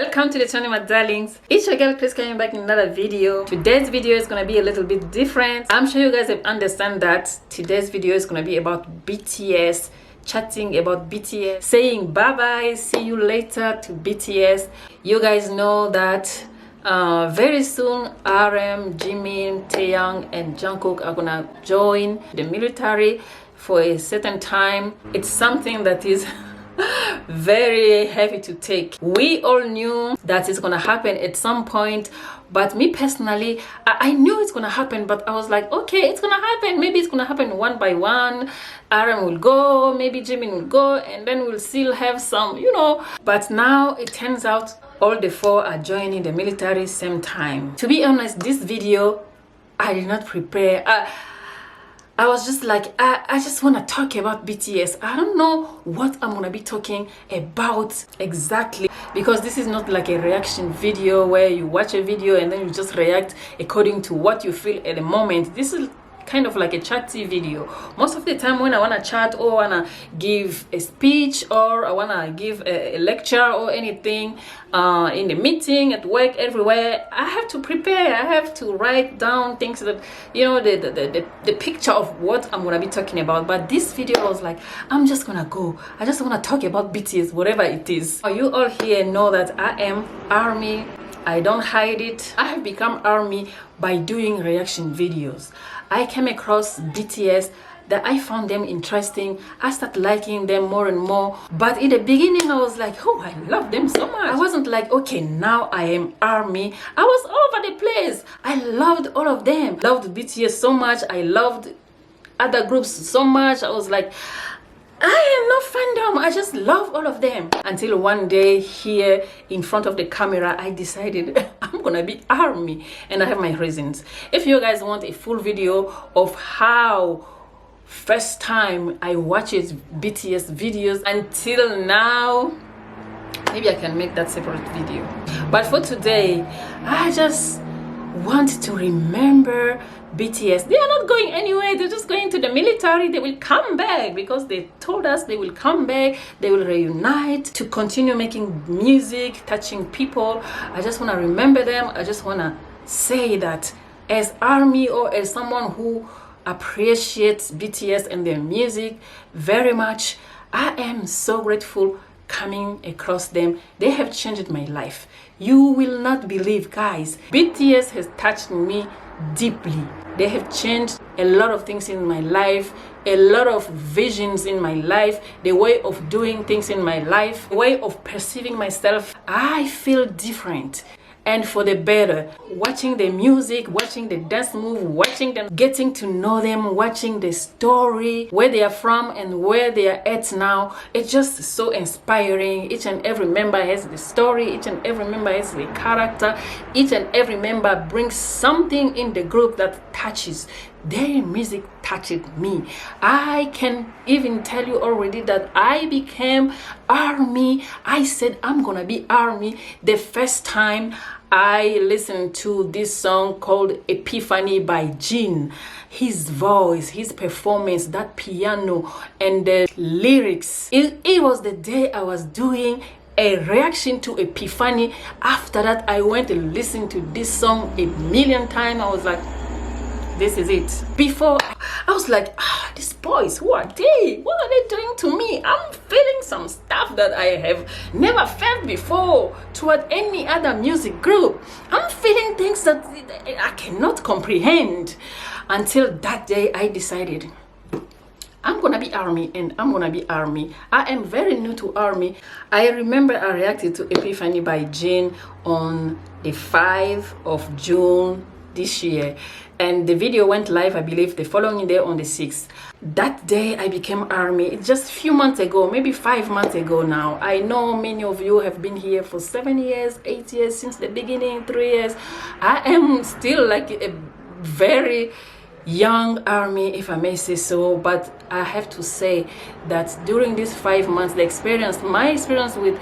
Welcome to the channel, my darlings. It's your girl Chris coming back in another video. Today's video is gonna be a little bit different. I'm sure you guys have understand that today's video is gonna be about BTS, chatting about BTS, saying bye bye, see you later to BTS. You guys know that very soon RM, Jimin, Taeyang and Jungkook are gonna join the military for a certain time. It's something that is very heavy to take. We all knew that it's gonna happen at some point, but me personally, I knew it's gonna happen, but I was like, okay, it's gonna happen. Maybe it's gonna happen one by one. RM will go, maybe Jimin will go, and then we'll still have some, But now it turns out all the four are joining the military same time. To be honest, this video I did not prepare. I was just like, I just want to talk about BTS. I don't know what I'm going to be talking about exactly, because this is not like a reaction video where you watch a video and then you just react according to what you feel at the moment. This is kind of like a chatty video. Most of the time when I want to chat or want to give a speech or I want to give a lecture or anything in the meeting, at work, everywhere, I have to prepare. I have to write down things that, the picture of what I'm going to be talking about. But this video, I was like, I'm just going to go. I just want to talk about BTS, whatever it is. You all here know that I am ARMY. I don't hide it. I have become ARMY by doing reaction videos. I came across BTS that I found them interesting. I started liking them more and more. But in the beginning, I was like, oh, I love them so much. I wasn't like, okay, now I am ARMY. I was all over the place. I loved all of them. Loved BTS so much. I loved other groups so much. I was like, I am not fandom. I just love all of them. Until one day here in front of the camera, I decided I'm gonna be ARMY, and I have my reasons. If you guys want a full video of how first time I watched BTS videos until now, maybe I can make that separate video. But for today, I just want to remember BTS. They are not going anywhere. They're just going to the military. They will come back because they told us they will come back. They will reunite to continue making music, touching people. I just want to remember them. I just want to say that as ARMY or as someone who appreciates BTS and their music very much, I am so grateful coming across them. They have changed my life. You will not believe, guys. BTS has touched me deeply. They have changed a lot of things in my life, a lot of visions in my life, the way of doing things in my life, the way of perceiving myself. I feel different, and for the better. Watching the music, watching the dance move, watching them, getting to know them, watching the story, where they are from and where they are at now. It's just so inspiring. Each and every member has the story. Each and every member has the character. Each and every member brings something in the group that touches. Their music touched me. I can even tell you already that I became ARMY. I said I'm gonna be ARMY the first time I listened to this song called Epiphany by Jin. His voice, his performance, that piano and the lyrics. It was the day I was doing a reaction to Epiphany. After that, I went and listened to this song a million times. I was like, this is it. Before, I was like, these boys, who are they? What are they doing to me? I'm feeling some stuff that I have never felt before toward any other music group. I'm feeling things that I cannot comprehend. Until that day, I decided, I'm gonna be ARMY, and I'm gonna be ARMY. I am very new to ARMY. I remember I reacted to Epiphany by Jin on the 5th of June this year, and the video went live, I believe, the following day on the 6th. That day I became ARMY. It's just a few months ago, maybe 5 months ago now. I know many of you have been here for 7 years, 8 years, since the beginning, 3 years. I am still like a very young ARMY, if I may say so, but I have to say that during these 5 months, my experience with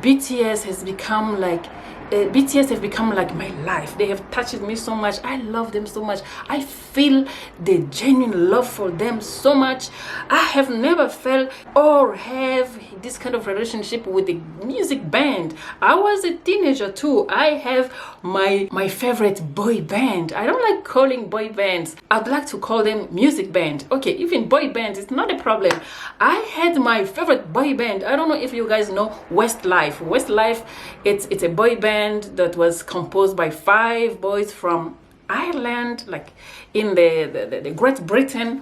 BTS has become like BTS have become like my life. They have touched me so much. I love them so much. I feel the genuine love for them so much. I have never felt or have this kind of relationship with a music band. I was a teenager too. I have my favorite boy band. I don't like calling boy bands. I'd like to call them music band. Okay, even boy band is not a problem. I had my favorite boy band. I don't know if you guys know Westlife. Westlife, it's a boy band that was composed by 5 boys from Ireland, like in the Great Britain.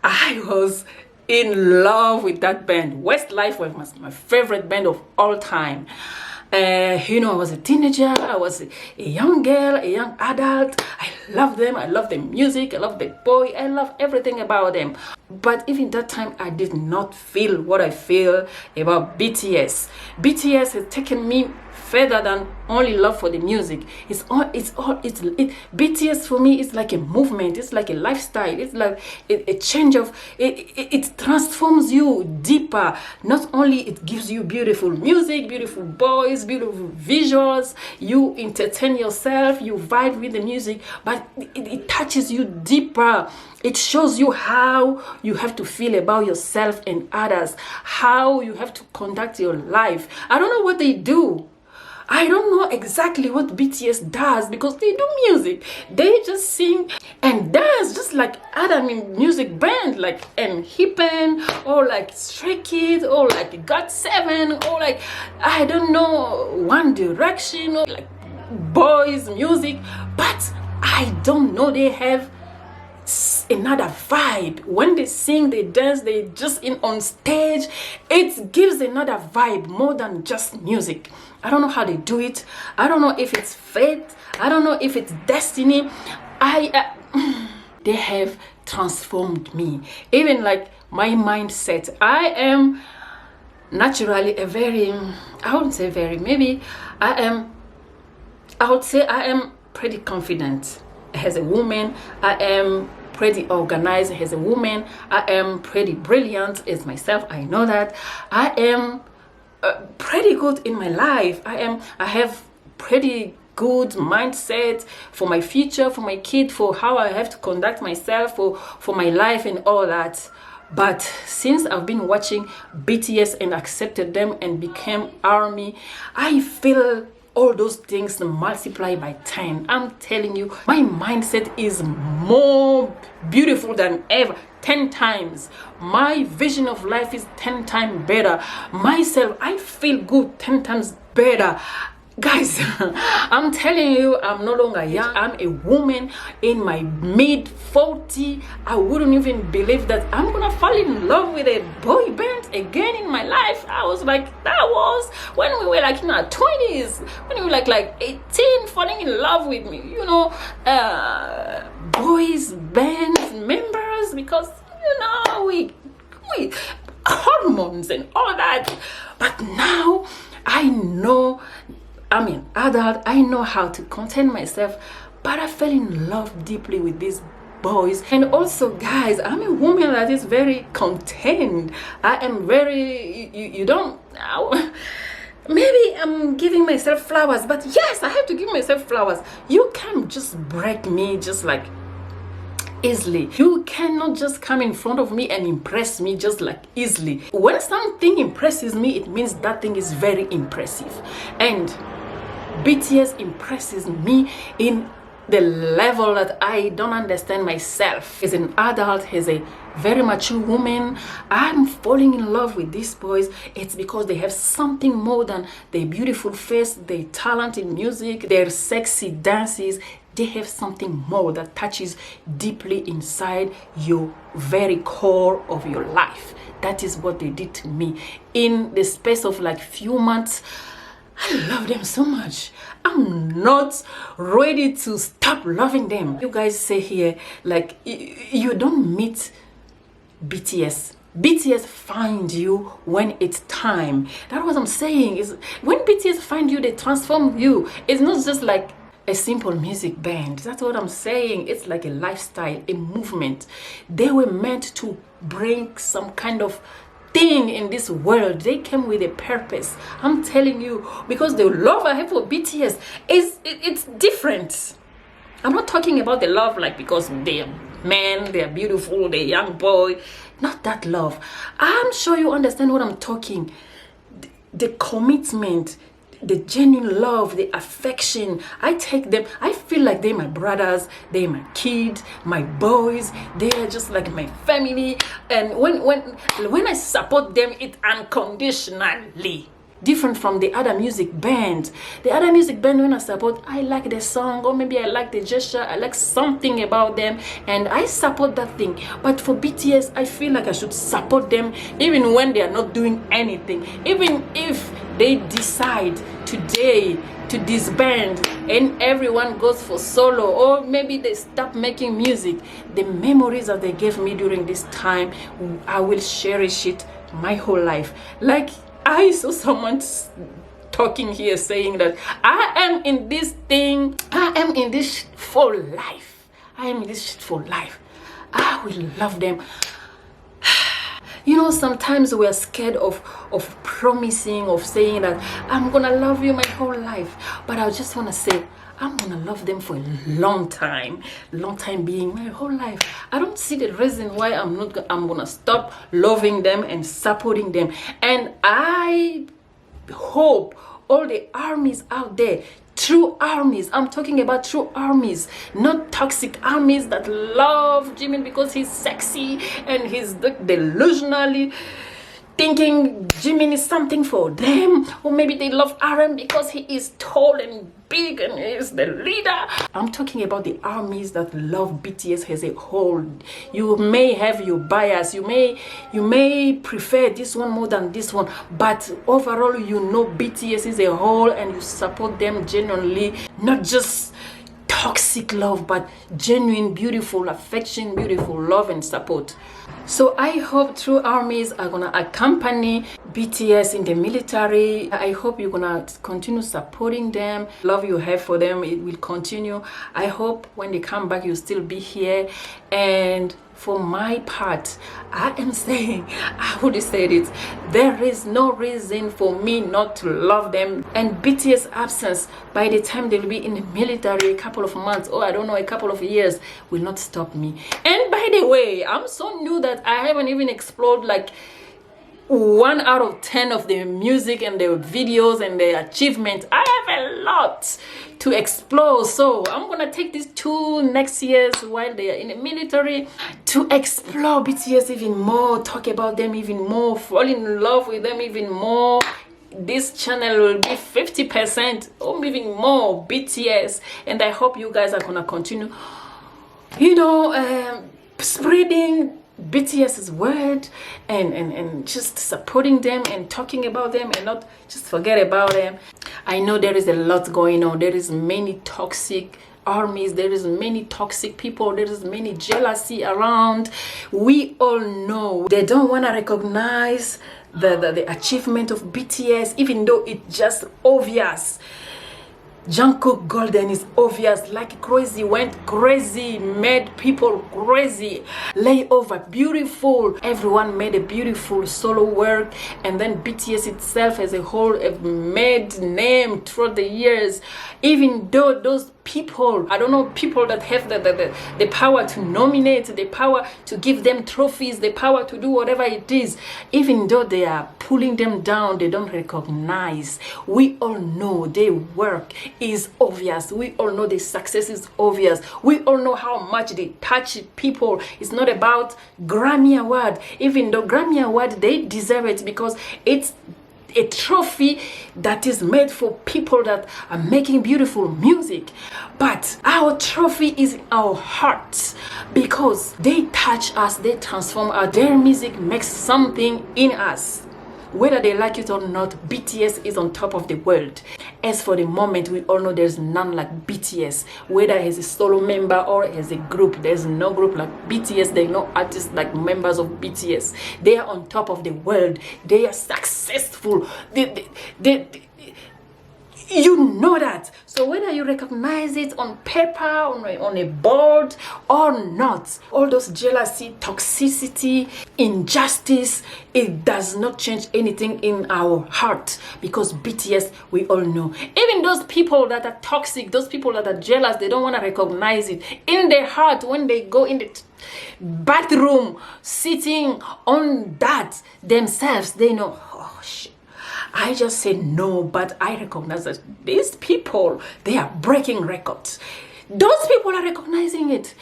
I was in love with that band. Westlife was my favorite band of all time. I was a teenager, I was a young girl, a young adult. I love them, I love the music, I love the boy, I love everything about them. But even that time, I did not feel what I feel about BTS. BTS has taken me further than only love for the music. BTS for me is like a movement. It's like a lifestyle. It's like a change of it transforms you deeper. Not only it gives you beautiful music, beautiful boys, beautiful visuals, you entertain yourself, you vibe with the music, but it touches you deeper. It shows you how you have to feel about yourself and others, how you have to conduct your life. I don't know what they do. I don't know exactly what BTS does, because they do music. They just sing and dance just like other music band, like Hippen, or like Stray Kids, or like GOT7, or like, I don't know, One Direction, or like boys music. But I don't know, they have another vibe. When they sing, they dance, they just on stage, it gives another vibe more than just music. I don't know how they do it. I don't know if it's fate. I don't know if it's destiny. They have transformed me. Even like my mindset. I am naturally I would say I am pretty confident as a woman. I am pretty organized as a woman. I am pretty brilliant as myself. I know that. I am pretty good in my life. I have pretty good mindset for my future, for my kid, for how I have to conduct myself, for my life and all that. But since I've been watching BTS and accepted them and became ARMY, I feel all those things multiply by 10. I'm telling you, my mindset is more beautiful than ever. 10 times. My vision of life is 10 times better. Myself, I feel good 10 times better. Guys, I'm telling you, I'm no longer young. I'm a woman in my mid 40. I wouldn't even believe that I'm gonna fall in love with a boy band again in my life. I was like, that was when we were like in our 20s, when we were like 18, falling in love with me, boys band members, because we hormones and all that. But now I know, I'm an adult, I know how to contain myself, but I fell in love deeply with these boys. And also, guys, I'm a woman that is very contained. I am very, maybe I'm giving myself flowers, but yes, I have to give myself flowers. You can't just break me just like easily. You cannot just come in front of me and impress me just like easily. When something impresses me, it means that thing is very impressive. And BTS impresses me in the level that I don't understand myself. As an adult, as a very mature woman, I'm falling in love with these boys. It's because they have something more than their beautiful face, their talent in music, their sexy dances. They have something more that touches deeply inside your very core of your life. That is what they did to me. In the space of like few months, I love them so much. I'm not ready to stop loving them. You guys say here, like, you don't meet BTS. BTS find you when it's time. That's what I'm saying. Is when BTS find you, they transform you. It's not just like a simple music band. That's what I'm saying. It's like a lifestyle, a movement. They were meant to bring some kind of thing in this world. They came with a purpose. I'm telling you, because the love I have for BTS it's different. I'm not talking about the love like because they're men, they're beautiful, they're young boy. Not that love. I'm sure you understand what I'm talking. The commitment, the genuine love, the affection. I take them, I feel like they're my brothers, they're my kids, my boys, they're just like my family. And when I support them, it's unconditionally. Different from the other music band. The other music band, when I support, I like the song, or maybe I like the gesture, I like something about them, and I support that thing. But for BTS, I feel like I should support them even when they are not doing anything. Even if they decide today to disband and everyone goes for solo, or maybe they stop making music, the memories that they gave me during this time, I will cherish it my whole life. Like, I saw someone talking here saying that I am in this thing, I am in this shit for life. I am in this shit for life. I will love them. You know, sometimes we are scared of promising, of saying that I'm gonna love you my whole life. But I just wanna say, I'm gonna love them for a long time being my whole life. I don't see the reason why I'm gonna stop loving them and supporting them. And I hope all the armies out there, true armies, I'm talking about true armies, not toxic armies that love Jimin because he's sexy and he's delusionally thinking Jimin is something for them, or maybe they love RM because he is tall and big and is the leader. I'm talking about the armies that love BTS as a whole. You may have your bias, you may prefer this one more than this one, but overall you know BTS is a whole and you support them genuinely, not just toxic love, but genuine, beautiful affection, beautiful love and support. So I hope true armies are gonna accompany BTS in the military. I hope you're gonna continue supporting them. Love you have for them, it will continue. I hope when they come back, you'll still be here. And for my part, I am saying, I would say it, there is no reason for me not to love them. And BTS absence, by the time they'll be in the military, a couple of months, or I don't know, a couple of years, will not stop me. And by the way, I'm so new that I haven't even explored like 1 out of 10 of the music and the videos and the achievements. I have a lot to explore, so I'm gonna take these 2 next years while they are in the military to explore BTS even more, talk about them even more, fall in love with them even more. This channel will be 50% or even more BTS, and I hope you guys are gonna continue, you know, spreading BTS's word and just supporting them and talking about them and not just forget about them. I know there is a lot going on. There is many toxic armies, there is many toxic people, there is many jealousy around. We all know they don't want to recognize the achievement of BTS, even though it's just obvious. Jungkook Golden is obvious, like crazy, went crazy, made people crazy. Layover, beautiful. Everyone made a beautiful solo work, and then BTS itself as a whole have made name throughout the years. Even though those people, I don't know, people that have the power to nominate, the power to give them trophies, the power to do whatever it is, even though they are pulling them down, they don't recognize. We all know their work is obvious. We all know the success is obvious. We all know how much they touch people. It's not about Grammy Award, even though Grammy Award, they deserve it because it's a trophy that is made for people that are making beautiful music. But our trophy is in our hearts because they touch us, they transform us. Their music makes something in us. Whether they like it or not, BTS is on top of the world. As for the moment, we all know there's none like BTS. Whether as a solo member or as a group, there's no group like BTS. There are no artists like members of BTS. They are on top of the world. They are successful. You know that. So whether you recognize it on paper, on a board or not, all those jealousy, toxicity, injustice, it does not change anything in our heart, because BTS, we all know. Even those people that are toxic, those people that are jealous, they don't want to recognize it. In their heart, when they go in the bathroom, sitting on that themselves, they know, oh shit, I just said no, but I recognize that these people, they are breaking records. Those people are recognizing it.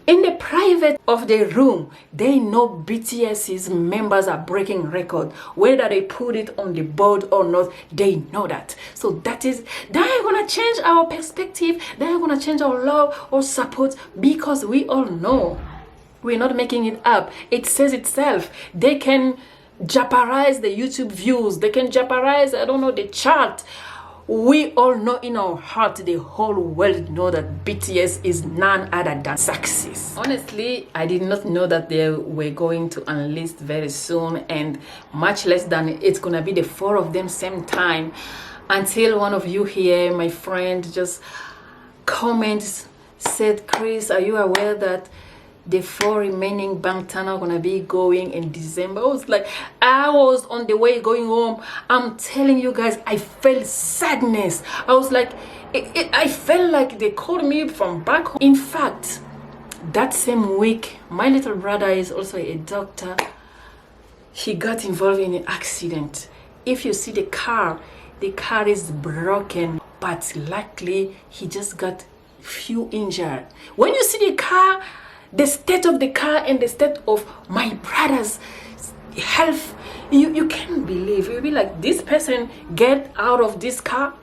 In the private of the room, they know BTS's members are breaking record. Whether they put it on the board or not, they know that. So that ain't gonna change our perspective. That ain't gonna change our love or support, because we all know. We're not making it up. It says itself. They can jeopardize the YouTube views. They can jeopardize, I don't know, the chart. We all know in our heart, the whole world know that BTS is none other than success. Honestly, I did not know that they were going to enlist very soon, and much less than it's gonna be the four of them same time, until one of you here, my friend, just comments, said, Chris, are you aware that the four remaining Bangtan are gonna be going in December? I was on the way going home. I'm telling you guys, I felt sadness. I was like, I felt like they called me from back home. In fact, that same week, my little brother is also a doctor. He got involved in an accident. If you see the car is broken, but luckily he just got few injured. When you see the car, the state of the car and the state of my brother's health, you can't believe. You'll be like, this person get out of this car?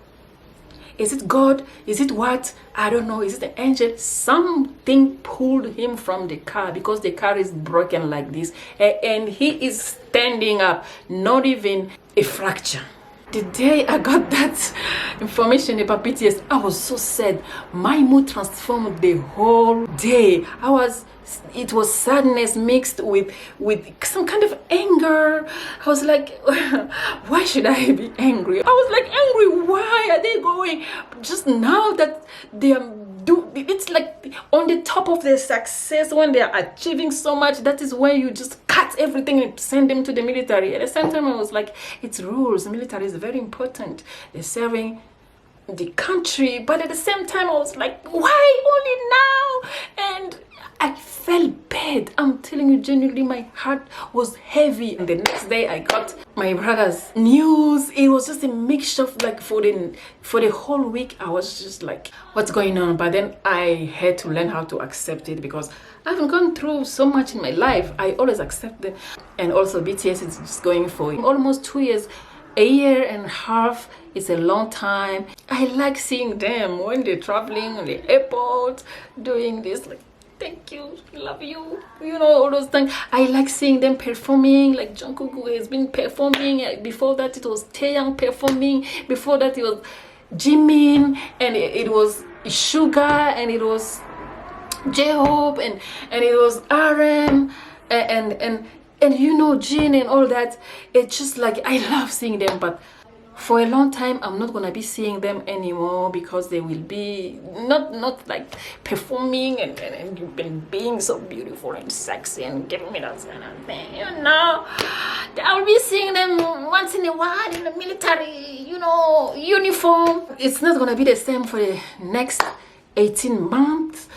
Is it God? Is it what? I don't know. Is it an angel? Something pulled him from the car, because the car is broken like this, and he is standing up, not even a fracture. The day I got that information about BTS, I was so sad. My mood transformed the whole day. It was sadness mixed with some kind of anger. I was like, why should I be angry? I was like, angry, why are they going? Just now that they are it's like on the top of their success, when they are achieving so much, that is when you just cut everything and send them to the military. At the same time, I was like, it's rules. Military is very important. They're serving the country. But at the same time, I was like, why only now? And I felt bad. I'm telling you, genuinely, my heart was heavy. And the next day, I got my brother's news. It was just a mixture of like, for the whole week, I was just like, what's going on? But then I had to learn how to accept it, because I haven't gone through so much in my life. I always accept them. And also BTS is just going for almost 2 years. A year and a half is a long time. I like seeing them when they're traveling on the airport, doing this, like, thank you, love you, you know, all those things. I like seeing them performing, like Jungkook has been performing. Before that, it was Taeyang performing. Before that, it was Jimin, and it was Suga, and it was J-Hope, and it was RM, and you know, Jin and all that. It's just like, I love seeing them, but for a long time I'm not gonna be seeing them anymore, because they will be not like performing and being so beautiful and sexy and giving me that kind of thing, you know. I'll be seeing them once in a while in the military, you know, uniform. It's not gonna be the same for the next 18 months,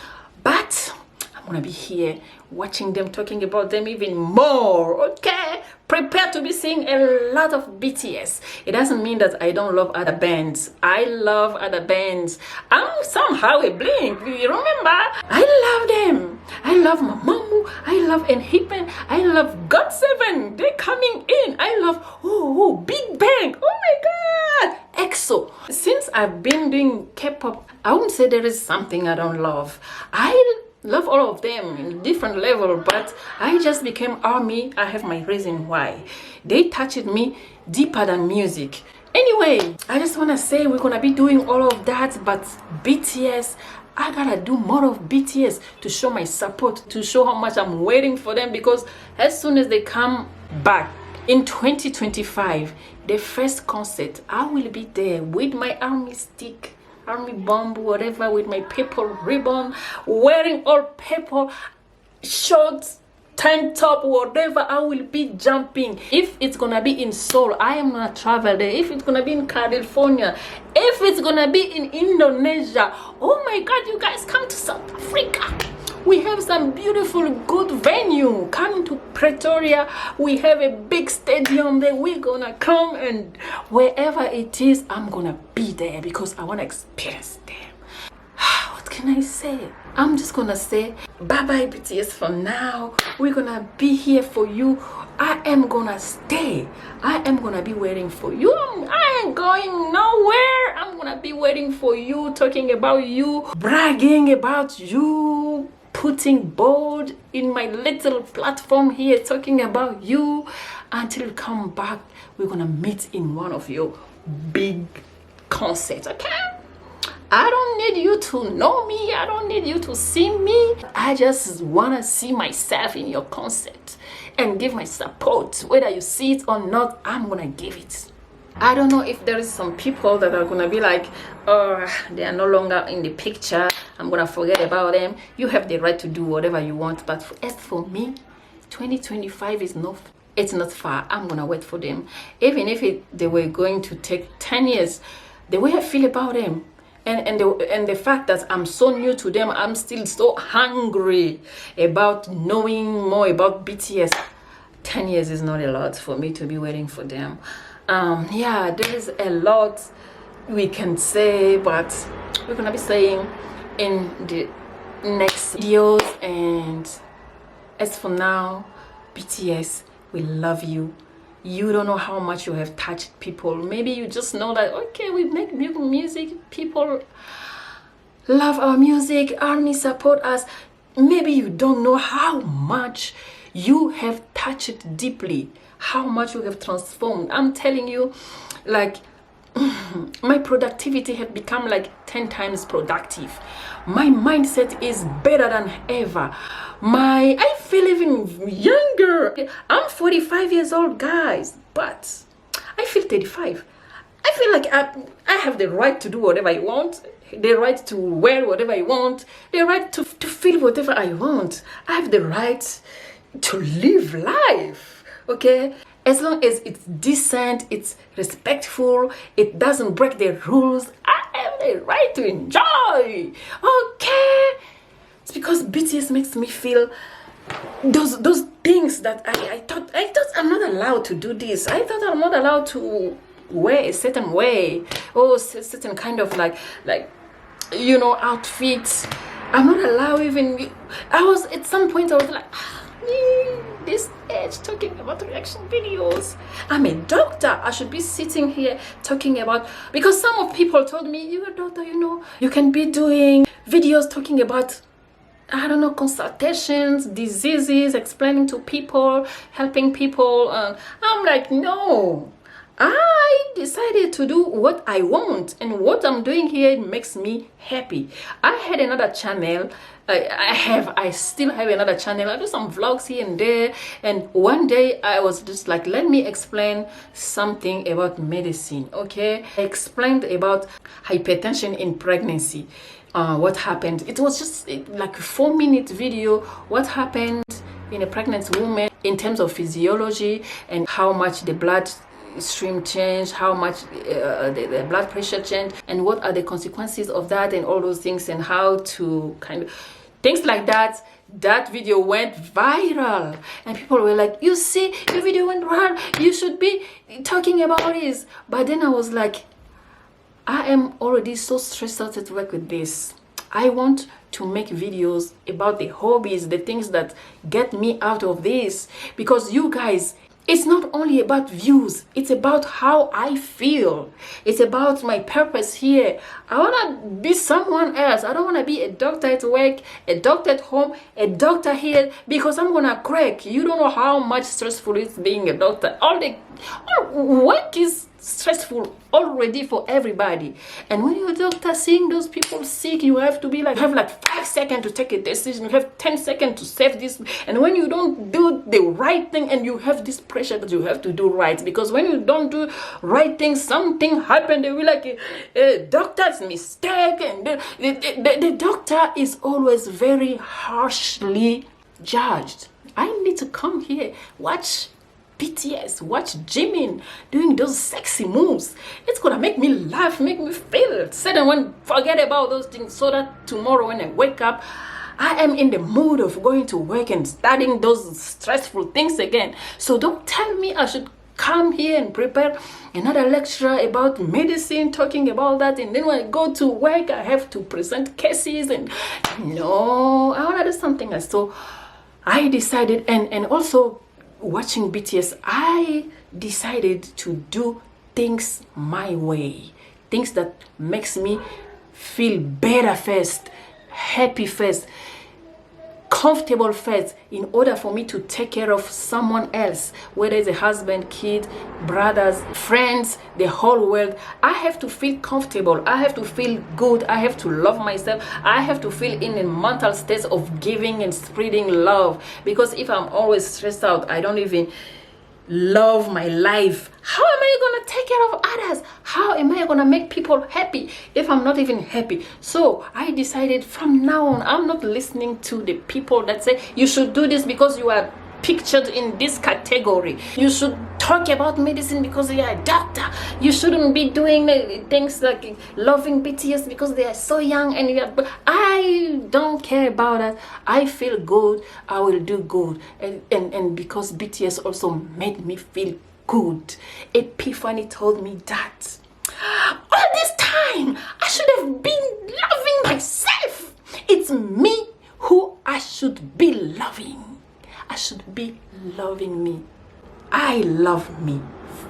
but I'm gonna be here watching them, talking about them even more. Okay, prepare to be seeing a lot of BTS. It doesn't mean that I don't love other bands. I love other bands. I'm somehow a Blink, you remember? I love them. I love Mamamoo. I love NHYPEN. I love GOT7. They're coming in. I love Big Bang. Oh my god, EXO. Since I've been doing K-pop, I wouldn't say there is something I don't love. I love all of them in different level, but I just became ARMY. I have my reason why. They touched me deeper than music. Anyway, I just want to say we're gonna be doing all of that, but BTS, I gotta do more of BTS to show my support, to show how much I'm waiting for them, because as soon as they come back in 2025, the first concert, I will be there with my ARMY stick. army bomb, whatever, with my purple ribbon, wearing all purple shorts, tank top, whatever. I will be jumping. If it's gonna be in Seoul, I am gonna travel there. If it's gonna be in California, if it's gonna be in Indonesia, oh my god, you guys come to South Africa. We have some beautiful good venue. Come to Pretoria, we have a big stadium there. We're gonna come, and wherever it is, I'm gonna be there because I want to experience them. What can I say? I'm just gonna say bye bye BTS for now. We're gonna be here for you. I am gonna stay. I am gonna be waiting for you. I ain't going nowhere. I'm gonna be waiting for you, talking about you, bragging about you, putting bold in my little platform here, talking about you until you come back. We're gonna meet in one of your big concerts, okay? I don't need you to know me. I don't need you to see me. I just want to see myself in your concert and give my support. Whether you see it or not, I'm going to give it. I don't know if there is some people that are going to be like, oh, they are no longer in the picture. I'm going to forget about them. You have the right to do whatever you want. But as for me, 2025 is it's not far. I'm going to wait for them. Even if they were going to take 10 years, the way I feel about them, and the fact that I'm so new to them, I'm still so hungry about knowing more about BTS. 10 years is not a lot for me to be waiting for them. Yeah, there's a lot we can say, but we're gonna be saying in the next videos. And as for now, BTS, we love you. You don't know how much you have touched people. Maybe you just know that, okay, we make music, people love our music, ARMY support us. Maybe you don't know how much you have touched deeply, how much you have transformed. I'm telling you, like, my productivity has become like 10 times productive. My mindset is better than ever. I feel even younger. I'm 45 years old, guys, but I feel 35. I feel like I have the right to do whatever I want, the right to wear whatever I want, the right to feel whatever I want. I have the right to live life, okay? As long as it's decent, it's respectful, it doesn't break the rules, I have the right to enjoy, okay? It's because BTS makes me feel those things that I thought I'm not allowed to do this. I thought I'm not allowed to wear a certain way, or certain kind of like you know, outfits. I'm not allowed even. I was at some point I was like, this age talking about reaction videos. I'm a doctor. I should be sitting here talking about, because some of people told me, you're a doctor, you know, you can be doing videos talking about, I don't know, consultations, diseases, explaining to people, helping people. I'm like, no. I decided to do what I want, and what I'm doing here makes me happy. I had another channel. I still have another channel. I do some vlogs here and there, and one day I was just like, let me explain something about medicine, okay? I explained about hypertension in pregnancy. What happened. It was just like a 4-minute video. What happened in a pregnant woman in terms of physiology, and how much the blood stream change, how much the blood pressure change, and what are the consequences of that, and all those things, and how to kind of things like that. That video went viral, and people were like, you see, your video went viral, you should be talking about this. But then I was like, I am already so stressed out at work with this. I want to make videos about the hobbies, the things that get me out of this, because you guys, it's not only about views, it's about how I feel. It's about my purpose here. I want to be someone else. I don't want to be a doctor at work, a doctor at home, a doctor here, because I'm going to crack. You don't know how much stressful it's being a doctor. All work is stressful already for everybody. And when you're a doctor seeing those people sick, you have to be like, have like 5 seconds to take a decision, you have 10 seconds to save this. And when you don't do the right thing, and you have this pressure that you have to do right, because when you don't do right thing, something happened, they will like a doctor's mistake. And the doctor is always very harshly judged. I need to come here, watch BTS, watch Jimin doing those sexy moves. It's gonna make me laugh, make me feel sad, and forget about those things, so that tomorrow when I wake up, I am in the mood of going to work and studying those stressful things again. So don't tell me I should come here and prepare another lecture about medicine, talking about that, and then when I go to work I have to present cases. And no, I want to do something else. So I decided, and also watching BTS, I decided to do things my way, things that makes me feel better first, happy first, comfortable first, in order for me to take care of someone else, whether it's a husband, kid, brothers, friends, the whole world. I have to feel comfortable, I have to feel good, I have to love myself, I have to feel in a mental state of giving and spreading love. Because if I'm always stressed out, I don't even love my life. How am I gonna take care of others? How am I gonna make people happy if I'm not even happy? So I decided from now on, I'm not listening to the people that say you should do this because you are pictured in this category. You should talk about medicine because you are a doctor. You shouldn't be doing things like loving BTS because they are so young. And I don't care about that. I feel good, I will do good. And because BTS also made me feel good. Epiphany told me that all this time I should have been loving myself. It's me who I should be loving. I should be loving me. I love me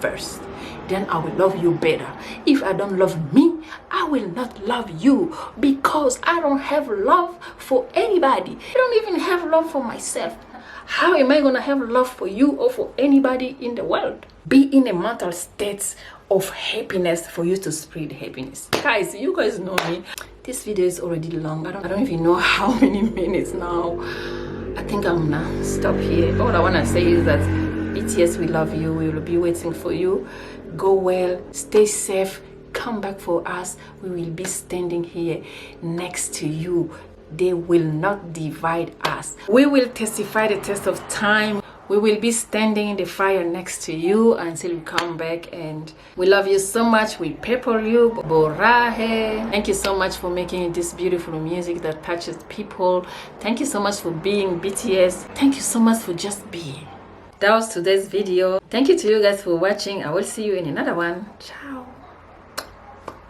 first, then I will love you better. If I don't love me, I will not love you, because I don't have love for anybody. I don't even have love for myself. How am I gonna have love for you or for anybody in the world? Be in a mental state of happiness for you to spread happiness. Guys, you guys know me. This video is already long. I don't even know how many minutes now. I think I'm gonna stop here. All I wanna say is that BTS, we love you. We will be waiting for you. Go well, stay safe, come back for us. We will be standing here next to you. They will not divide us. We will testify the test of time. We will be standing in the fire next to you until you come back. And we love you so much. We pepper you. Borahe. Thank you so much for making this beautiful music that touches people. Thank you so much for being BTS. Thank you so much for just being. That was today's video. Thank you to you guys for watching. I will see you in another one. Ciao.